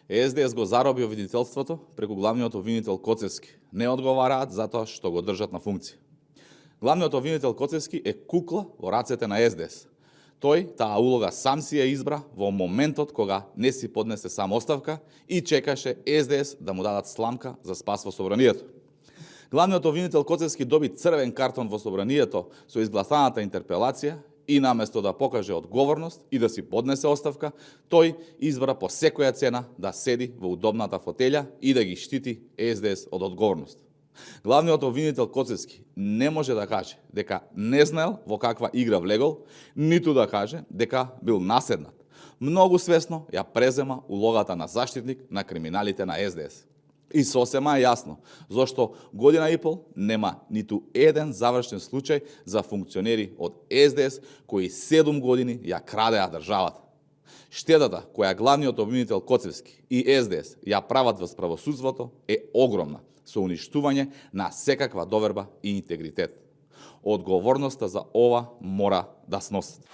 СДС го зароби обвинителството преку главниот обвинител Коцевски. Не одговараат затоа што го држат на функција. Главниот обвинител Коцевски е кукла во рацете на СДС. Тој таа улога сам си ја избра во моментот кога не си поднесе сам оставка и чекаше СДС да му дадат сламка за спас во собранието. Главниот обвинител Коцевски доби црвен картон во собранието со изгласаната интерпелација и наместо да покаже одговорност и да си поднесе оставка, тој избра по секоја цена да седи во удобната фотелја и да ги штити СДС од одговорност. Главниот обвинител Коцевски не може да каже дека не знаел во каква игра влегол, ниту да каже дека бил наседнат. Многу свесно ја презема улогата на заштитник на криминалите на СДС. И сосема е јасно зошто година и пол нема ниту еден завршен случај за функционери од СДС кои 7 години ја крадеа државата. Штетата која главниот обвинител Коцевски и СДС ја прават во правосудството е огромна, со уништување на секаква доверба и интегритет. Одговорноста за ова мора да сносат.